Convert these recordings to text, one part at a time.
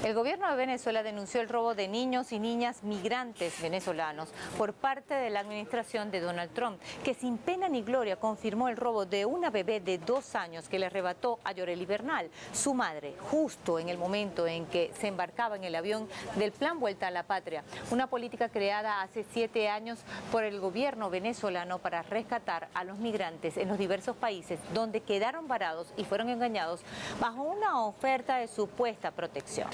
El gobierno de Venezuela denunció el robo de niños y niñas migrantes venezolanos por parte de la administración de Donald Trump, que sin pena ni gloria confirmó el robo de una bebé de 2 años que le arrebató a Yorely Bernal, su madre, justo en el momento en que se embarcaba en el avión del Plan Vuelta a la Patria, una política creada hace 7 años por el gobierno venezolano para rescatar a los migrantes en los diversos países donde quedaron varados y fueron engañados bajo una oferta de supuesta protección.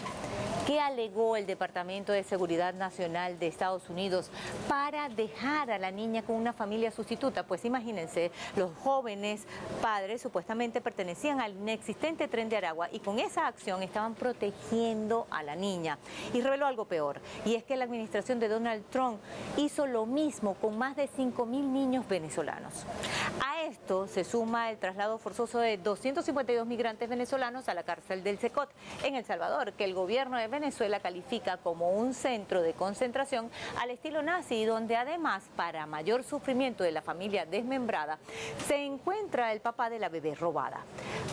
¿Qué alegó el Departamento de Seguridad Nacional de Estados Unidos para dejar a la niña con una familia sustituta? Pues imagínense, los jóvenes padres supuestamente pertenecían al inexistente Tren de Aragua y con esa acción estaban protegiendo a la niña. Y reveló algo peor, y es que la administración de Donald Trump hizo lo mismo con más de 5.000 niños venezolanos. A esto se suma el traslado forzoso de 252 migrantes venezolanos a la cárcel del Secot en El Salvador, que el gobierno de Venezuela califica como un centro de concentración al estilo nazi, donde además, para mayor sufrimiento de la familia desmembrada, se encuentra el papá de la bebé robada.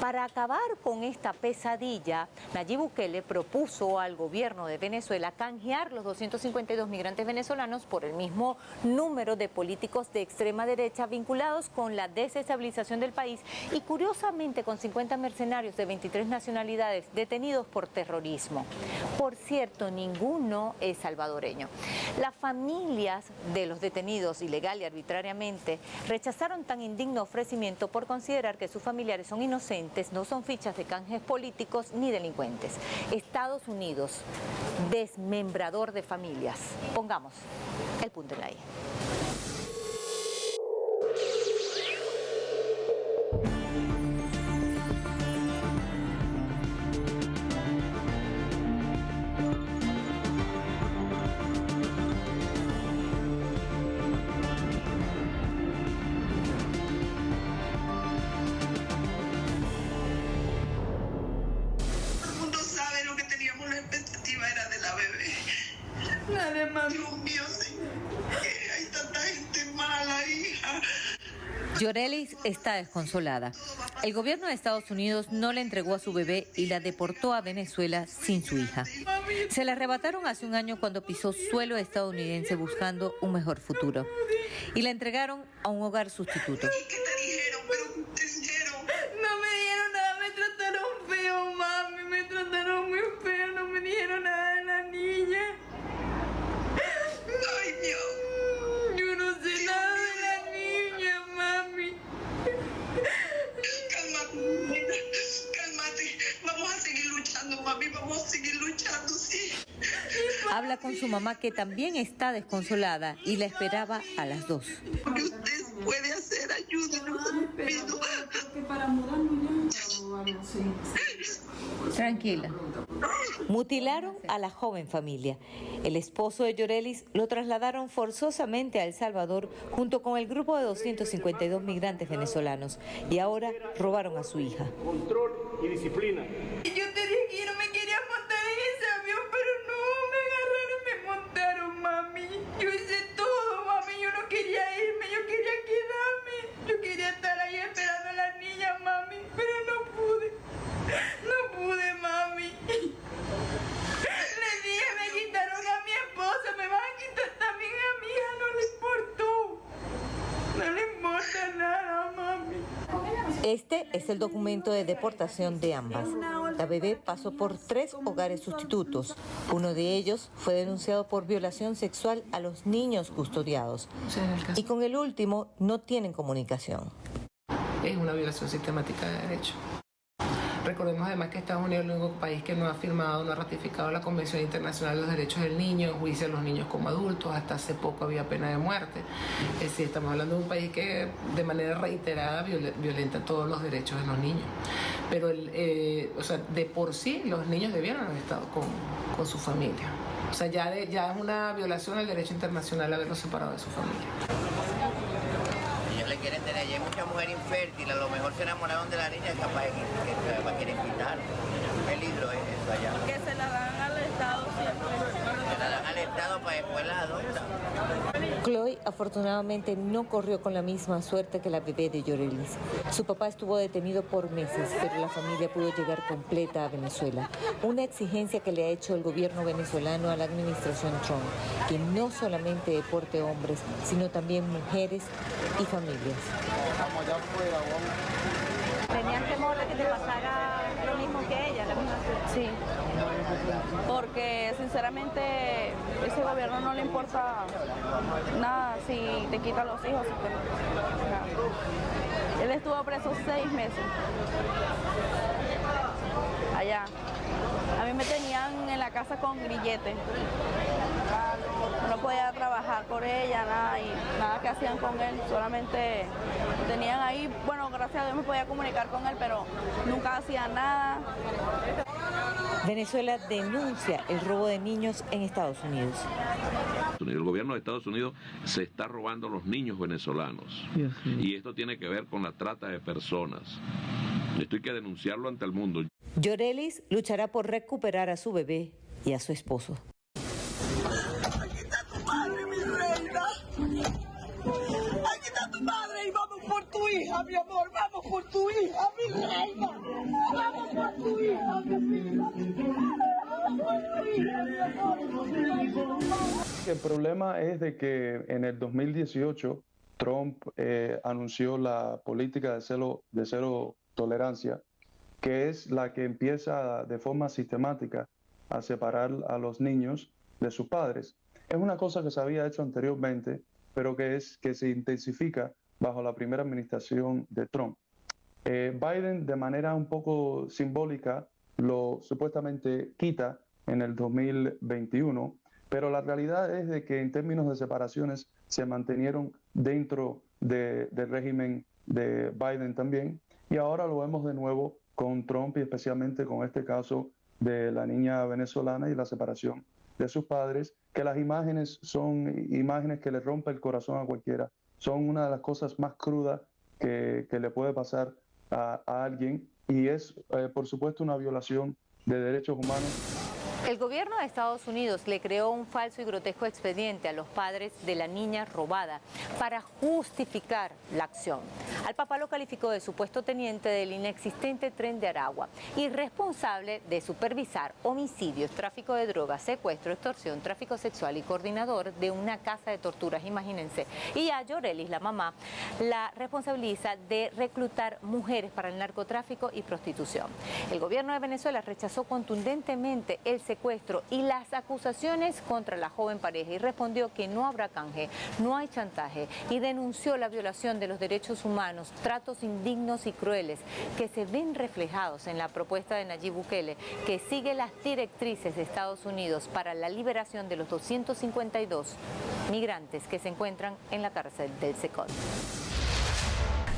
Para acabar con esta pesadilla, Nayib Bukele propuso al gobierno de Venezuela canjear los 252 migrantes venezolanos por el mismo número de políticos de extrema derecha vinculados con la desestabilización del país y curiosamente con 50 mercenarios de 23 nacionalidades detenidos por terrorismo. Por cierto, ninguno es salvadoreño. Las familias de los detenidos ilegal y arbitrariamente rechazaron tan indigno ofrecimiento por considerar que sus familiares son inocentes, no son fichas de canjes políticos ni delincuentes. Estados Unidos, desmembrador de familias. Pongamos el punto en la I. Yorely está desconsolada. El gobierno de Estados Unidos no le entregó a su bebé y la deportó a Venezuela sin su hija. Se la arrebataron hace un año cuando pisó suelo estadounidense buscando un mejor futuro. Y la entregaron a un hogar sustituto. ¿Qué te dijeron? Pero te dijeron. No me dijeron nada, me trataron feo, mami, me trataron muy feo, no me dijeron nada de la niña. Ay, Dios. Yo no sé nada de la niña, mami. Cálmate. Vamos a seguir luchando, mami, vamos a seguir luchando, sí. Habla con su mamá, que también está desconsolada y la esperaba a las 2. Porque usted puede hacer, ayúdenos, pido. Para mudarnos ya. Tranquila. Mutilaron a la joven familia. El esposo de Yorely lo trasladaron forzosamente a El Salvador junto con el grupo de 252 migrantes venezolanos y ahora robaron a su hija. Control y disciplina. Yo te dije que yo no me quería montar en ese avión, pero no, me agarraron, me montaron, mami. Yo hice todo, mami, yo no quería irme, yo quería quedarme. Yo quería estar ahí esperando a la niña, mami, pero no pude. No pude, mami. Le dije, me quitaron a mi esposa, me van a quitar también a mi hija, no le importó. No le importa nada, mami. Este es el documento de deportación de ambas. La bebé pasó por 3 hogares sustitutos. Uno de ellos fue denunciado por violación sexual a los niños custodiados. Y con el último no tienen comunicación. Es una violación sistemática de derechos. Recordemos además que Estados Unidos es el único país que no ha firmado, no ha ratificado la Convención Internacional de los Derechos del Niño, juicio a los niños como adultos, hasta hace poco había pena de muerte. Es decir, estamos hablando de un país que de manera reiterada violenta todos los derechos de los niños. Pero o sea, de por sí los niños debieron haber estado con su familia. O sea, ya es una violación al derecho internacional haberlos separado de su familia. Ellos le quieren tener, y hay mucha mujer infértil, a lo mejor se enamoraron de la niña, capaz que la quieren quitar. Peligro es eso allá. Que se la dan al Estado siempre. Se la dan al Estado para después la adoptan. Chloe afortunadamente no corrió con la misma suerte que la bebé de Yorelis. Su papá estuvo detenido por meses, pero la familia pudo llegar completa a Venezuela. Una exigencia que le ha hecho el gobierno venezolano a la administración Trump, que no solamente deporte hombres, sino también mujeres y familias. ¿Tenías temor de que te pasara lo mismo que ella, la misma suerte? Sí, porque sinceramente ese gobierno no le importa nada si te quitan los hijos. Nada. Él estuvo preso 6 meses allá. A mí me tenían en la casa con grilletes. No podía trabajar por ella, nada, y nada que hacían con él, solamente tenían ahí, bueno, gracias a Dios me podía comunicar con él, pero nunca hacía nada. Venezuela denuncia el robo de niños en Estados Unidos. El gobierno de Estados Unidos se está robando a los niños venezolanos. Y esto tiene que ver con la trata de personas. Esto hay que denunciarlo ante el mundo. Yorelis luchará por recuperar a su bebé y a su esposo. Aquí está tu madre, mi reina. Aquí está tu madre y vamos por tu hija, mi amor. Vamos por tu hija, mi reina. Vamos por tu hija, mi vida. Vamos por tu hija, mi amor. El problema es de que en el 2018 Trump anunció la política de cero tolerancia, que es la que empieza de forma sistemática a separar a los niños de sus padres. Es una cosa que se había hecho anteriormente, pero que se intensifica bajo la primera administración de Trump. Biden, de manera un poco simbólica, lo supuestamente quita en el 2021, pero la realidad es de que en términos de separaciones se mantenieron dentro del régimen de Biden también, y ahora lo vemos de nuevo con Trump y especialmente con este caso de la niña venezolana y la separación de sus padres, que las imágenes son imágenes que le rompen el corazón a cualquiera. Son una de las cosas más crudas que le puede pasar a alguien, y es, por supuesto, una violación de derechos humanos. El gobierno de Estados Unidos le creó un falso y grotesco expediente a los padres de la niña robada para justificar la acción. Al papá lo calificó de supuesto teniente del inexistente Tren de Aragua y responsable de supervisar homicidios, tráfico de drogas, secuestro, extorsión, tráfico sexual y coordinador de una casa de torturas, imagínense. Y a Yorelis, la mamá, la responsabiliza de reclutar mujeres para el narcotráfico y prostitución. El gobierno de Venezuela rechazó contundentemente el secuestro y las acusaciones contra la joven pareja y respondió que no habrá canje, no hay chantaje, y denunció la violación de los derechos humanos, tratos indignos y crueles que se ven reflejados en la propuesta de Nayib Bukele, que sigue las directrices de Estados Unidos para la liberación de los 252 migrantes que se encuentran en la cárcel del Secot.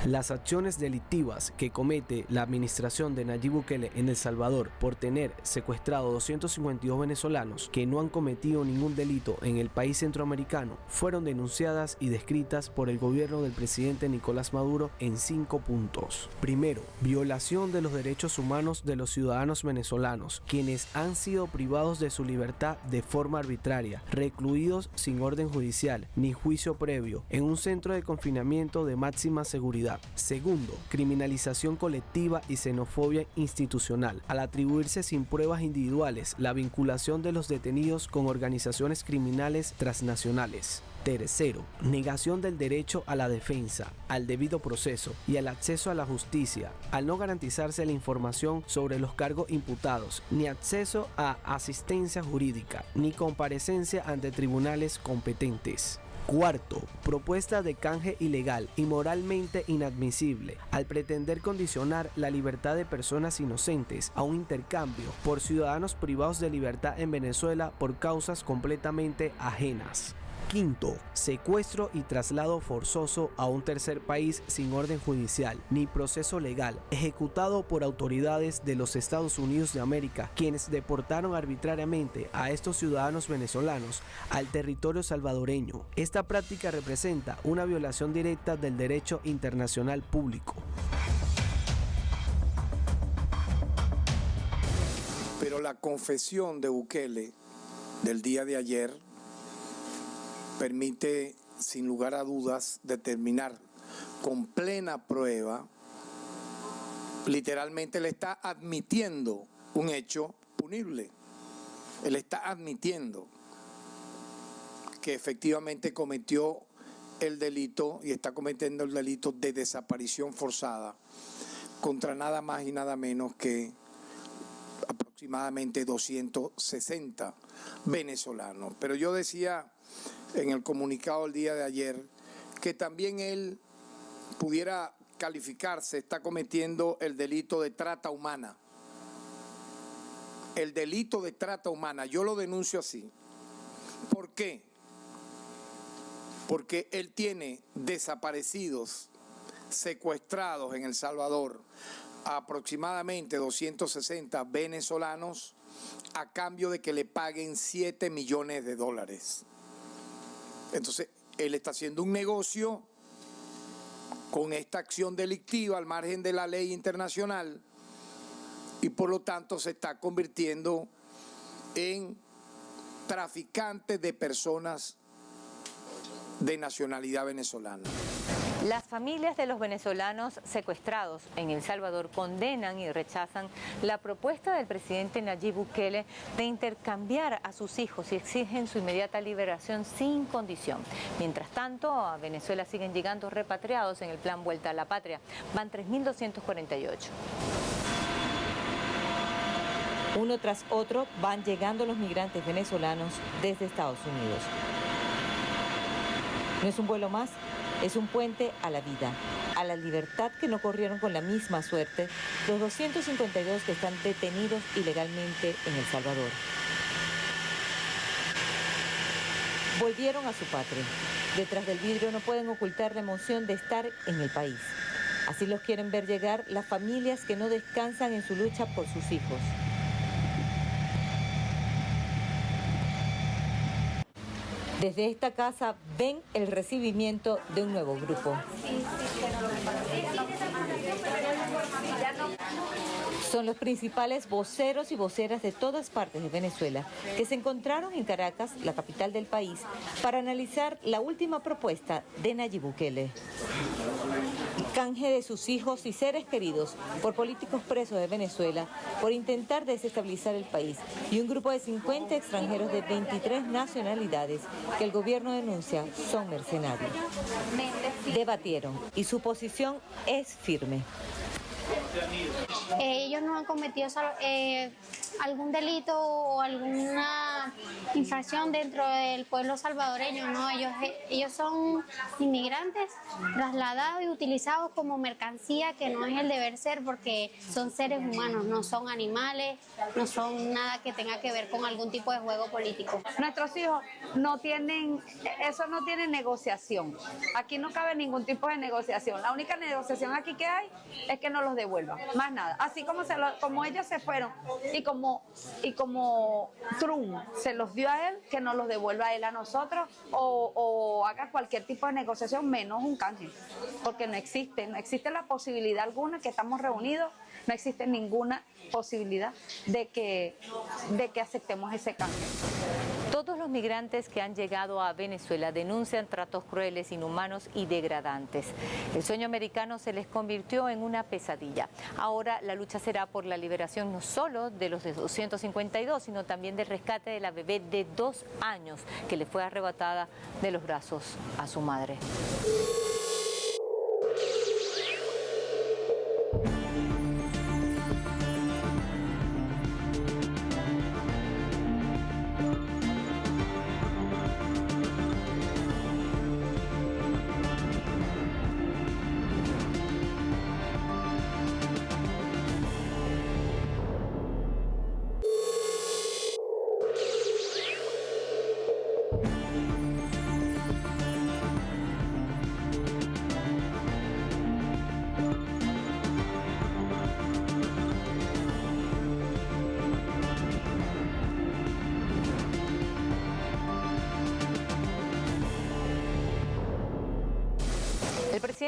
Las acciones delictivas que comete la administración de Nayib Bukele en El Salvador por tener secuestrado 252 venezolanos que no han cometido ningún delito en el país centroamericano fueron denunciadas y descritas por el gobierno del presidente Nicolás Maduro en 5 puntos. Primero, violación de los derechos humanos de los ciudadanos venezolanos, quienes han sido privados de su libertad de forma arbitraria, recluidos sin orden judicial ni juicio previo en un centro de confinamiento de máxima seguridad. Segundo, criminalización colectiva y xenofobia institucional, al atribuirse sin pruebas individuales la vinculación de los detenidos con organizaciones criminales transnacionales. Tercero, negación del derecho a la defensa, al debido proceso y al acceso a la justicia, al no garantizarse la información sobre los cargos imputados, ni acceso a asistencia jurídica, ni comparecencia ante tribunales competentes. Cuarto, propuesta de canje ilegal y moralmente inadmisible al pretender condicionar la libertad de personas inocentes a un intercambio por ciudadanos privados de libertad en Venezuela por causas completamente ajenas. Quinto, secuestro y traslado forzoso a un tercer país sin orden judicial ni proceso legal, ejecutado por autoridades de los Estados Unidos de América, quienes deportaron arbitrariamente a estos ciudadanos venezolanos al territorio salvadoreño. Esta práctica representa una violación directa del derecho internacional público. la confesión de Bukele del día de ayer permite, sin lugar a dudas, determinar con plena prueba, literalmente le está admitiendo un hecho punible. Él está admitiendo que efectivamente cometió el delito y está cometiendo el delito de desaparición forzada contra nada más y nada menos que aproximadamente 260 venezolanos. Pero yo decía en el comunicado el día de ayer que también él pudiera calificarse, está cometiendo el delito de trata humana. El delito de trata humana, yo lo denuncio así. ¿Por qué? Porque él tiene desaparecidos, secuestrados en El Salvador, a aproximadamente 260 venezolanos a cambio de que le paguen $7 millones. Entonces, él está haciendo un negocio con esta acción delictiva al margen de la ley internacional y por lo tanto se está convirtiendo en traficante de personas de nacionalidad venezolana. Las familias de los venezolanos secuestrados en El Salvador condenan y rechazan la propuesta del presidente Nayib Bukele de intercambiar a sus hijos y exigen su inmediata liberación sin condición. Mientras tanto, a Venezuela siguen llegando repatriados en el plan Vuelta a la Patria. Van 3.248. Uno tras otro van llegando los migrantes venezolanos desde Estados Unidos. No es un vuelo más, es un puente a la vida, a la libertad que no corrieron con la misma suerte los 252 que están detenidos ilegalmente en El Salvador. Volvieron a su patria. Detrás del vidrio no pueden ocultar la emoción de estar en el país. Así los quieren ver llegar las familias que no descansan en su lucha por sus hijos. Desde esta casa ven el recibimiento de un nuevo grupo. Son los principales voceros y voceras de todas partes de Venezuela que se encontraron en Caracas, la capital del país, para analizar la última propuesta de Nayib Bukele. Canje de sus hijos y seres queridos por políticos presos de Venezuela por intentar desestabilizar el país y un grupo de 50 extranjeros de 23 nacionalidades que el gobierno denuncia son mercenarios. Debatieron y su posición es firme. Ellos no han cometido algún delito o alguna infracción dentro del pueblo salvadoreño, ¿no? Ellos son inmigrantes trasladados y utilizados como mercancía, que no es el deber ser, porque son seres humanos, no son animales, no son nada que tenga que ver con algún tipo de juego político. Nuestros hijos no tienen, eso no tiene negociación. Aquí no cabe ningún tipo de negociación. La única negociación aquí que hay es que nos los devuelvan, más nada. Así como ellos se fueron y como Trump se los dio a él, que nos los devuelva a él a nosotros o haga cualquier tipo de negociación, menos un canje, porque no existe la posibilidad alguna que estamos reunidos, no existe ninguna posibilidad de que aceptemos ese canje. Todos los migrantes que han llegado a Venezuela denuncian tratos crueles, inhumanos y degradantes. El sueño americano se les convirtió en una pesadilla. Ahora la lucha será por la liberación no solo de los 252, sino también del rescate de la bebé de 2 años que le fue arrebatada de los brazos a su madre.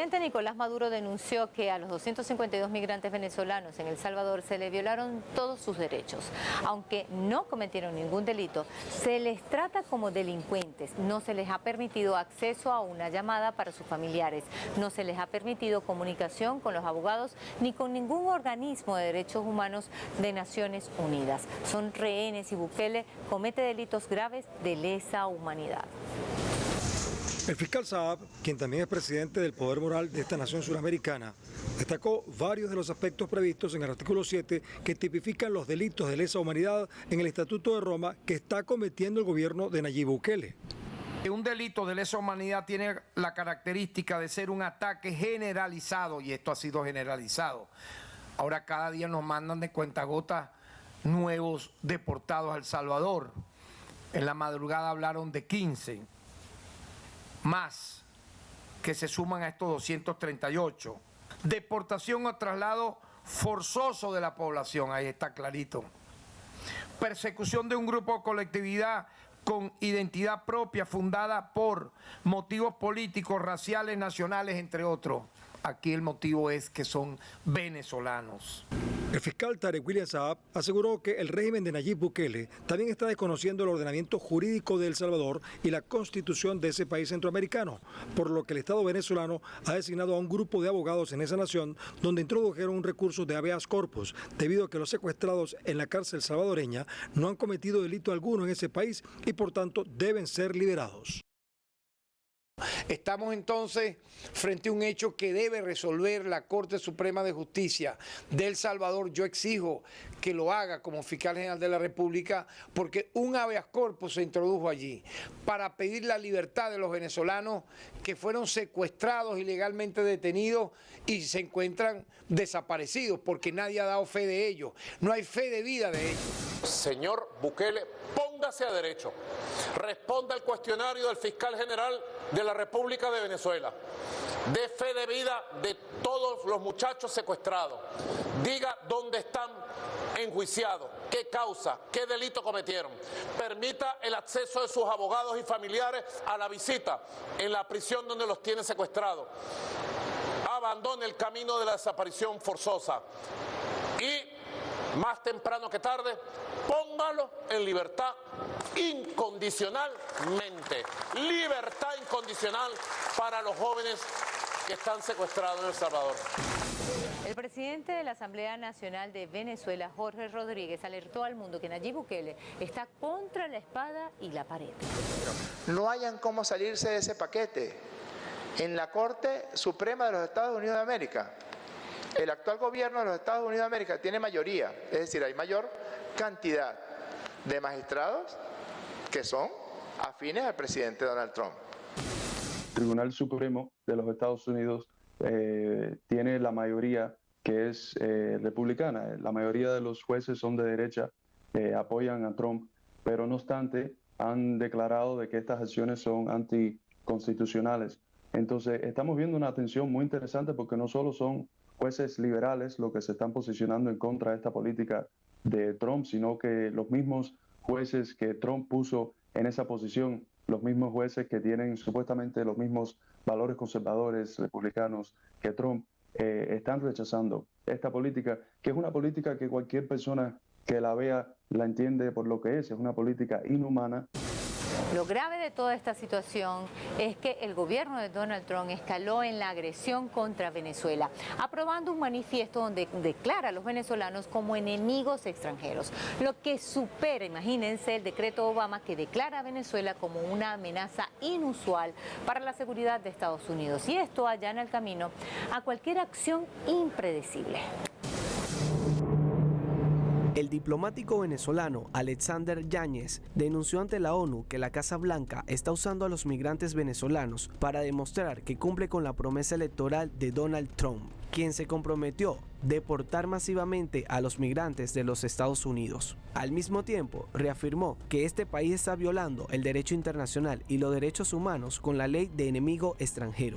presidente Nicolás Maduro denunció que a los 252 migrantes venezolanos en El Salvador se les violaron todos sus derechos. Aunque no cometieron ningún delito, se les trata como delincuentes. No se les ha permitido acceso a una llamada para sus familiares. No se les ha permitido comunicación con los abogados ni con ningún organismo de derechos humanos de Naciones Unidas. Son rehenes y Bukele comete delitos graves de lesa humanidad. El fiscal Saab, quien también es presidente del Poder Moral de esta nación suramericana, destacó varios de los aspectos previstos en el artículo 7 que tipifican los delitos de lesa humanidad en el Estatuto de Roma que está cometiendo el gobierno de Nayib Bukele. Un delito de lesa humanidad tiene la característica de ser un ataque generalizado, y esto ha sido generalizado. Ahora cada día nos mandan de cuentagotas nuevos deportados a El Salvador. En la madrugada hablaron de 15 más que se suman a estos 238. Deportación o traslado forzoso de la población, ahí está clarito. Persecución de un grupo o colectividad con identidad propia fundada por motivos políticos, raciales, nacionales, entre otros. Aquí el motivo es que son venezolanos. El fiscal Tarek William Saab aseguró que el régimen de Nayib Bukele también está desconociendo el ordenamiento jurídico de El Salvador y la constitución de ese país centroamericano, por lo que el Estado venezolano ha designado a un grupo de abogados en esa nación donde introdujeron un recurso de habeas corpus, debido a que los secuestrados en la cárcel salvadoreña no han cometido delito alguno en ese país y por tanto deben ser liberados. Estamos entonces frente a un hecho que debe resolver la Corte Suprema de Justicia de El Salvador. Yo exijo que lo haga como fiscal general de la República, porque un habeas corpus se introdujo allí para pedir la libertad de los venezolanos que fueron secuestrados, ilegalmente detenidos y se encuentran desaparecidos porque nadie ha dado fe de ellos. No hay fe de vida de ellos. Señor Bukele, póngase a derecho. Responda al cuestionario del fiscal general de la República de Venezuela. Dé fe de vida de todos los muchachos secuestrados. Diga dónde están enjuiciados, qué causa, qué delito cometieron. Permita el acceso de sus abogados y familiares a la visita en la prisión donde los tiene secuestrados. Abandone el camino de la desaparición forzosa y, más temprano que tarde, póngalo en libertad incondicionalmente. Libertad incondicional para los jóvenes que están secuestrados en El Salvador. El presidente de la Asamblea Nacional de Venezuela, Jorge Rodríguez, alertó al mundo que Nayib Bukele está contra la espada y la pared. No hayan cómo salirse de ese paquete. En la Corte Suprema de los Estados Unidos de América, el actual gobierno de los Estados Unidos de América tiene mayoría, es decir, hay mayor cantidad de magistrados que son afines al presidente Donald Trump. El Tribunal Supremo de los Estados Unidos tiene la mayoría que es republicana. La mayoría de los jueces son de derecha, apoyan a Trump, pero no obstante han declarado de que estas acciones son anticonstitucionales. Entonces estamos viendo una tensión muy interesante porque no solo son jueces liberales los que se están posicionando en contra de esta política de Trump, sino que los mismos jueces que Trump puso en esa posición, los mismos jueces que tienen supuestamente los mismos valores conservadores republicanos que Trump, están rechazando esta política, que es una política que cualquier persona que la vea la entiende por lo que es una política inhumana. Lo grave de toda esta situación es que el gobierno de Donald Trump escaló en la agresión contra Venezuela, aprobando un manifiesto donde declara a los venezolanos como enemigos extranjeros, lo que supera, imagínense, el decreto Obama que declara a Venezuela como una amenaza inusual para la seguridad de Estados Unidos. Y esto allana el camino a cualquier acción impredecible. El diplomático venezolano Alexander Yáñez denunció ante la ONU que la Casa Blanca está usando a los migrantes venezolanos para demostrar que cumple con la promesa electoral de Donald Trump, quien se comprometió a deportar masivamente a los migrantes de los Estados Unidos. Al mismo tiempo, reafirmó que este país está violando el derecho internacional y los derechos humanos con la ley de enemigo extranjero.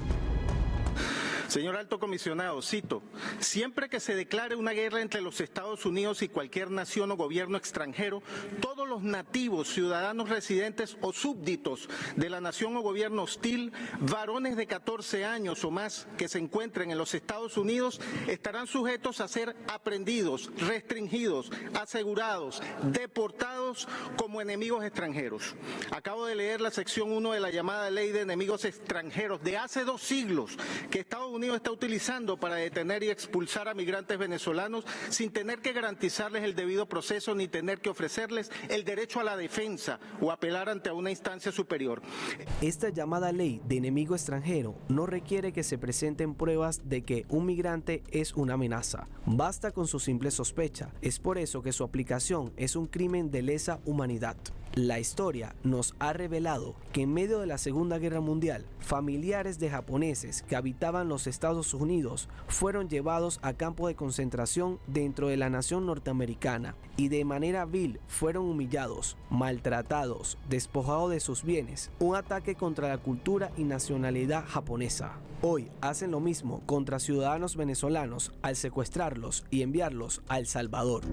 Señor Alto Comisionado, cito, siempre que se declare una guerra entre los Estados Unidos y cualquier nación o gobierno extranjero, todos los nativos, ciudadanos residentes o súbditos de la nación o gobierno hostil, varones de 14 años o más que se encuentren en los Estados Unidos, estarán sujetos a ser aprehendidos, restringidos, asegurados, deportados como enemigos extranjeros. Acabo de leer la sección 1 de la llamada Ley de Enemigos Extranjeros de hace 2 siglos que Estados Unidos está utilizando para detener y expulsar a migrantes venezolanos sin tener que garantizarles el debido proceso ni tener que ofrecerles el derecho a la defensa o apelar ante una instancia superior. Esta llamada ley de enemigo extranjero no requiere que se presenten pruebas de que un migrante es una amenaza. Basta con su simple sospecha. Es por eso que su aplicación es un crimen de lesa humanidad. La historia nos ha revelado que en medio de la Segunda Guerra Mundial, familiares de japoneses que habitaban los Estados Unidos fueron llevados a campos de concentración dentro de la nación norteamericana y de manera vil fueron humillados, maltratados, despojados de sus bienes, un ataque contra la cultura y nacionalidad japonesa. Hoy hacen lo mismo contra ciudadanos venezolanos al secuestrarlos y enviarlos a El Salvador.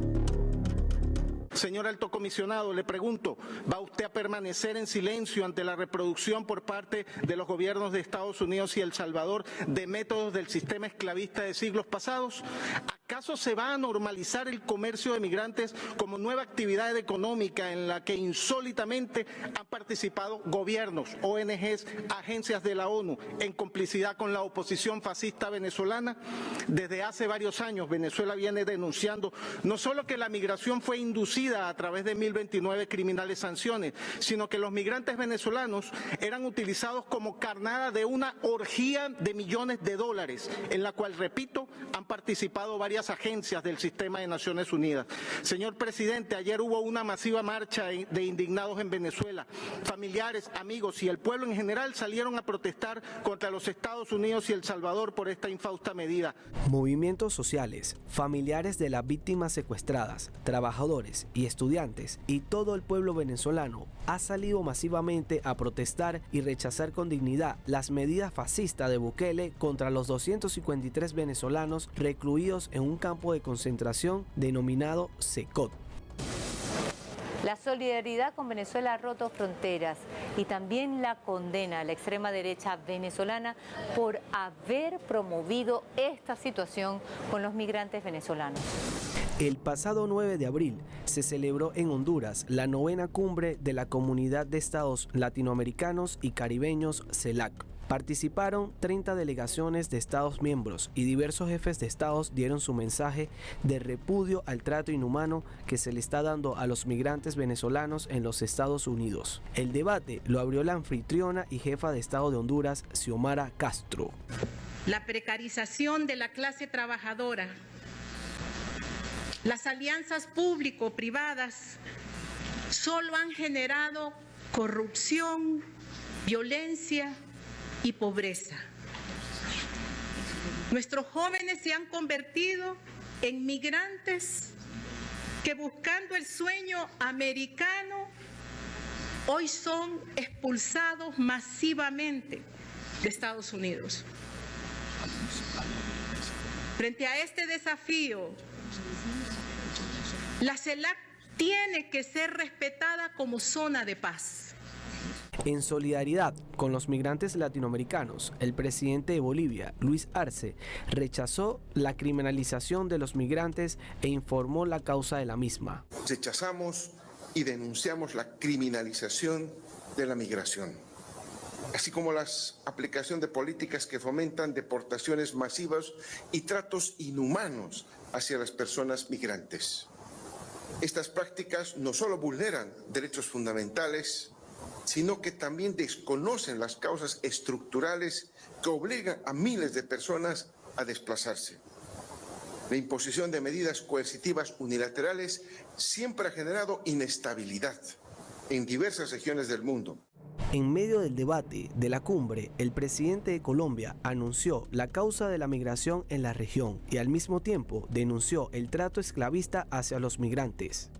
Señor Alto Comisionado, le pregunto, ¿va usted a permanecer en silencio ante la reproducción por parte de los gobiernos de Estados Unidos y El Salvador de métodos del sistema esclavista de siglos pasados? ¿Acaso se va a normalizar el comercio de migrantes como nueva actividad económica en la que insólitamente han participado gobiernos, ONGs, agencias de la ONU en complicidad con la oposición fascista venezolana? Desde hace varios años Venezuela viene denunciando no solo que la migración fue inducida a través de 1029 criminales sanciones, sino que los migrantes venezolanos eran utilizados como carnada de una orgía de millones de dólares, en la cual, repito, han participado varias agencias del sistema de Naciones Unidas. Señor presidente, ayer hubo una masiva marcha de indignados en Venezuela. Familiares, amigos y el pueblo en general salieron a protestar contra los Estados Unidos y El Salvador por esta infausta medida. Movimientos sociales, familiares de las víctimas secuestradas, trabajadores y estudiantes y todo el pueblo venezolano ha salido masivamente a protestar y rechazar con dignidad las medidas fascistas de Bukele contra los 253 venezolanos recluidos en un campo de concentración denominado Secot. La solidaridad con Venezuela ha roto fronteras y también la condena a la extrema derecha venezolana por haber promovido esta situación con los migrantes venezolanos. El pasado 9 de abril se celebró en Honduras la 9ª cumbre de la Comunidad de Estados Latinoamericanos y Caribeños CELAC. Participaron 30 delegaciones de Estados miembros y diversos jefes de Estados dieron su mensaje de repudio al trato inhumano que se le está dando a los migrantes venezolanos en los Estados Unidos. El debate lo abrió la anfitriona y jefa de Estado de Honduras, Xiomara Castro. La precarización de la clase trabajadora, las alianzas público-privadas solo han generado corrupción, violencia y pobreza. Nuestros jóvenes se han convertido en migrantes que, buscando el sueño americano, hoy son expulsados masivamente de Estados Unidos. Frente a este desafío, la CELAC tiene que ser respetada como zona de paz. En solidaridad con los migrantes latinoamericanos, el presidente de Bolivia, Luis Arce, rechazó la criminalización de los migrantes e informó la causa de la misma. Rechazamos y denunciamos la criminalización de la migración, así como la aplicación de políticas que fomentan deportaciones masivas y tratos inhumanos hacia las personas migrantes. Estas prácticas no solo vulneran derechos fundamentales, sino que también desconocen las causas estructurales que obligan a miles de personas a desplazarse. La imposición de medidas coercitivas unilaterales siempre ha generado inestabilidad en diversas regiones del mundo. En medio del debate de la cumbre, el presidente de Colombia anunció la causa de la migración en la región y al mismo tiempo denunció el trato esclavista hacia los migrantes.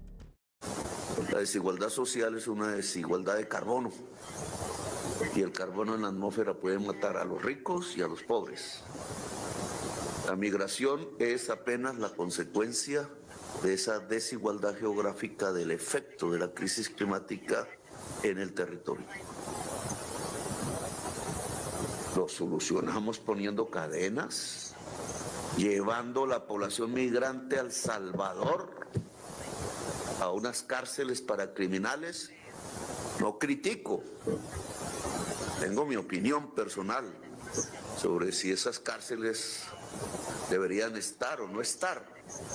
La desigualdad social es una desigualdad de carbono. y el carbono en la atmósfera puede matar a los ricos y a los pobres. La migración es apenas la consecuencia de esa desigualdad geográfica del efecto de la crisis climática en el territorio. Lo solucionamos poniendo cadenas, llevando la población migrante a El Salvador, a unas cárceles para criminales. No critico, tengo mi opinión personal sobre si esas cárceles deberían estar o no estar,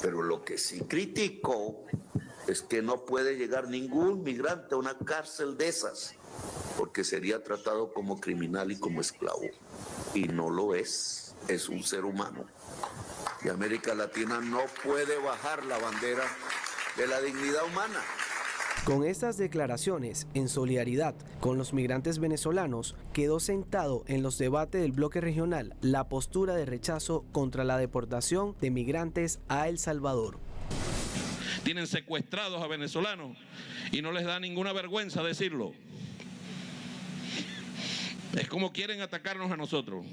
pero lo que sí critico es que no puede llegar ningún migrante a una cárcel de esas, porque sería tratado como criminal y como esclavo, y no lo es un ser humano. Y América Latina no puede bajar la bandera de la dignidad humana. Con estas declaraciones, en solidaridad con los migrantes venezolanos, quedó sentado en los debates del bloque regional la postura de rechazo contra la deportación de migrantes a El Salvador. Tienen secuestrados a venezolanos y no les da ninguna vergüenza decirlo. Es como quieren atacarnos a nosotros,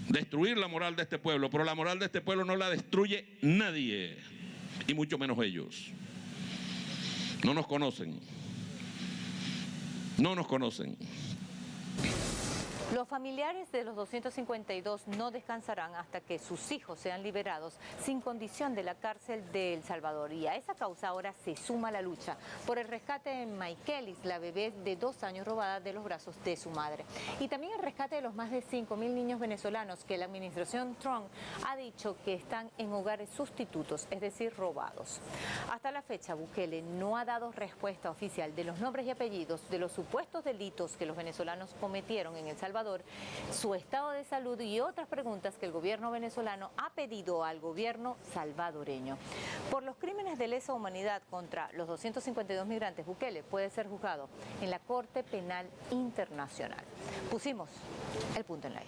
destruir la moral de este pueblo, pero la moral de este pueblo no la destruye nadie, y mucho menos ellos. No nos conocen. No nos conocen. Los familiares de los 252 no descansarán hasta que sus hijos sean liberados sin condición de la cárcel de El Salvador. Y a esa causa ahora se suma la lucha por el rescate de Maykelis, la bebé de 2 años robada de los brazos de su madre. Y también el rescate de los más de 5.000 niños venezolanos que la administración Trump ha dicho que están en hogares sustitutos, es decir, robados. Hasta la fecha, Bukele no ha dado respuesta oficial de los nombres y apellidos de los supuestos delitos que los venezolanos cometieron en El Salvador, su estado de salud y otras preguntas que el gobierno venezolano ha pedido al gobierno salvadoreño. Por los crímenes de lesa humanidad contra los 252 migrantes, Bukele puede ser juzgado en la Corte Penal Internacional. Pusimos el punto en la I.